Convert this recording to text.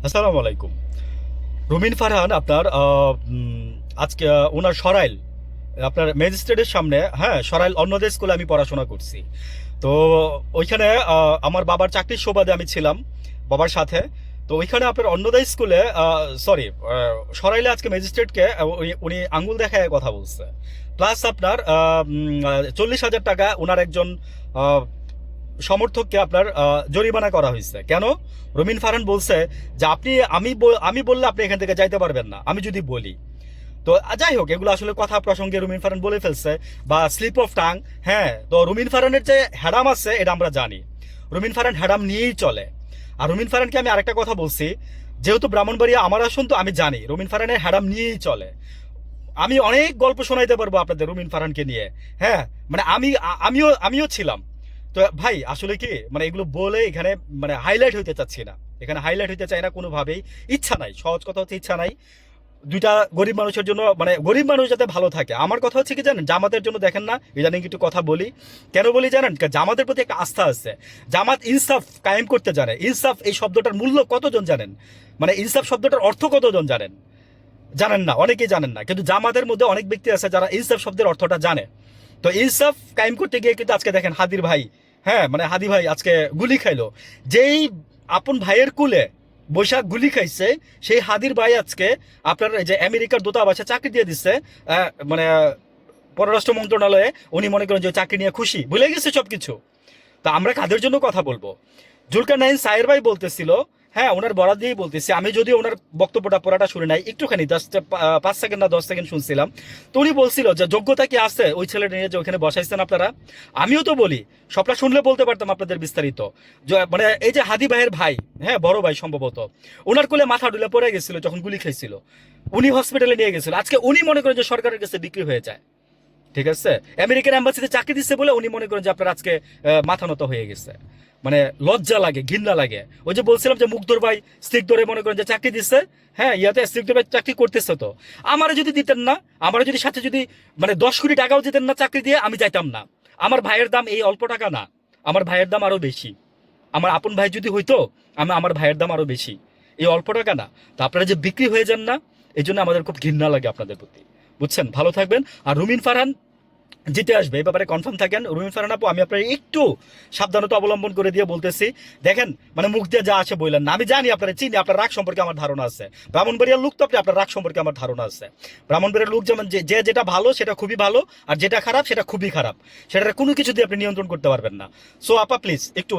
আসসালামু আলাইকুম। রুমিন ফারহান আপনার আজকে ওনার সরাইল আপনার ম্যাজিস্ট্রেটের সামনে, হ্যাঁ, সরাইল অন্যদের স্কুলে আমি পড়াশোনা করছি। তো ওইখানে আমার বাবার চাকরির সুবাদে আমি ছিলাম বাবার সাথে। তো ওইখানে আপনার অন্যদের স্কুলে, সরি, সরাইলে আজকে ম্যাজিস্ট্রেটকে উনি আঙ্গুল দেখায় কথা বলছে। প্লাস আপনার 40,000 টাকা ওনার একজন আহ, সমর্থককে আপনার জরিমানা করা হয়েছে। কেন? রুমিন ফারহান বলছে যে আমি বললে আপনি এখান থেকে যাইতে পারবেন না, আমি যদি বলি। তো যাই হোক, এগুলো আসলে কথা প্রসঙ্গে রুমিন ফারহান বলে ফেলছে, বা স্লিপ অফ টাং। হ্যাঁ, তো রুমিন ফারহানের যে হ্যাডাম আছে এটা আমরা জানি। রুমিন ফারহান হ্যাডাম নিয়েই চলে। আর রুমিন ফারহানকে আমি আরেকটা কথা বলছি, যেহেতু ব্রাহ্মণবাড়িয়া আমার আসন, তো আমি জানি রুমিন ফারহানের হ্যাডাম নিয়েই চলে। আমি অনেক গল্প শোনাইতে পারবো আপনাদের রুমিন ফারহানকে নিয়ে। হ্যাঁ, মানে আমিও ছিলাম। তো ভাই আসলে কি, মানে এগুলো বলে এখানে মানে হাইলাইট হইতে চাচ্ছি না, এখানে হাইলাইট হইতে চাই না কোনোভাবেই। ইচ্ছা নাই, সহজ কথা হচ্ছে ইচ্ছা নাই। দুইটা গরিব মানুষের জন্য, মানে গরিব মানুষ যাতে ভালো থাকে। আমার কথা হচ্ছে কি জানেন, জামাতের জন্য দেখেন না, ইদানিং একটু কথা বলি। কেন বলি জানেন? জামাতের প্রতি একটা আস্থা আছে। জামাত ইনসাফ কায়েম করতে জানে। ইনসাফ এই শব্দটার মূল্য কতজন জানেন? মানে ইনসাফ শব্দটার অর্থ কতজন জানেন? জানেন না, অনেকেই জানেন না। কিন্তু জামাতের মধ্যে অনেক ব্যক্তি আছে যারা ইনসাফ শব্দের অর্থটা জানে। তো ইনসাফ কায়েম করতে গিয়ে কিন্তু আজকে দেখেন হাদির ভাই, হ্যাঁ, মানে হাদি ভাই আজকে গুলি খাইলো। যেই আপন ভাইয়ের কুলে বৈশাখ গুলি খাইছে, সেই হাদির ভাই আজকে আপনার এই যে আমেরিকার দূতাবাসে চাকরি দিয়ে দিচ্ছে। মানে পররাষ্ট্র মন্ত্রণালয়ে উনি মনে করেন যে চাকরি নিয়ে খুশি, ভুলে গেছে সবকিছু। তা আমরা কাদের জন্য কথা বলবো? জুলকারনাইন সায়ের ভাই বলতেছিল, হ্যাঁ, ওনার বরাদ দিয়েই বলতেছি, আমি যদি ওনার বক্তব্যটা পড়াটা শুনে নাই, একটুখানি 5 সেকেন্ড না 10 সেকেন্ড শুনছিলাম। তো উনি বলছিল যে যোগ্যতা কি আছে ওই ছেলেটা নিয়ে যে ওখানে বসাইছেন আপনারা। আমিও তো বলি, সবটা শুনলে বলতে পারতাম আপনাদের বিস্তারিত। মানে এই যে হাদি ভাইয়ের ভাই, হ্যাঁ, বড় ভাই সম্ভবত, ওনার কোলে মাথা ডুলে পড়ে গেছিল যখন গুলি খাইছিল। উনি হসপিটালে নিয়ে গেছিল। আজকে উনি মনে করেন যে সরকারের কাছে বিক্রি হয়ে যায়। ঠিক আছে, আমেরিকান এম্বাসিতে চাকরি দিচ্ছে বলে উনি মনে করেন যে আপনার আজকে মাথা নত হয়ে গেছে। মানে লজ্জা লাগে, ঘৃণা লাগে। ওই যে বলছিলাম যে মুগ্ধর ভাই স্টিক ধরে মনে করেন যে চাকরি দিচ্ছে, হ্যাঁ, ইয়াতে স্টিক ধরে চাকরি করতেছে। তো আমারে যদি দিতেন না, আমারে যদি সাথে যদি মানে 10 কোটি টাকাও দিতেন না চাকরি দিয়ে, আমি যাইতাম না। আমার ভাইয়ের দাম এই অল্প টাকা না, আমার ভাইয়ের দাম আরো বেশি। আমার আপন ভাই যদি হইতো, আমার ভাইয়ের দাম আরো বেশি, এই অল্প টাকা না। তো আপনারা যে বিক্রি হয়ে যান না, এই জন্য আমাদের খুব ঘৃণা লাগে আপনাদের প্রতি। বুঝছেন? ভালো থাকবেন। আর রুমিন ফারহান জিতে আসবে, এই ব্যাপারে কনফার্ম থাকেন। রুমিন ফারহান আপু, আমি আপনার একটু সাবধানতা অবলম্বন করে দিয়ে বলতেছি। দেখেন, মানে মুখ দিয়ে যা আসে বললেন না, আমি জানি আপনারা চিনি, আপনার রাগ সম্পর্কে আমার ধারণা আছে। ব্রাহ্মণবাড়িয়ার লোক তো আপনি, আপনার রাগ সম্পর্কে আমার ধারণা আছে। ব্রাহ্মণবাড়িয়ার লোক যেমন যে যেটা ভালো সেটা খুবই ভালো, আর যেটা খারাপ সেটা খুবই খারাপ। সেটা কোনো কিছু দিয়ে আপনি নিয়ন্ত্রণ করতে পারবেন না। সো আপা প্লিজ একটু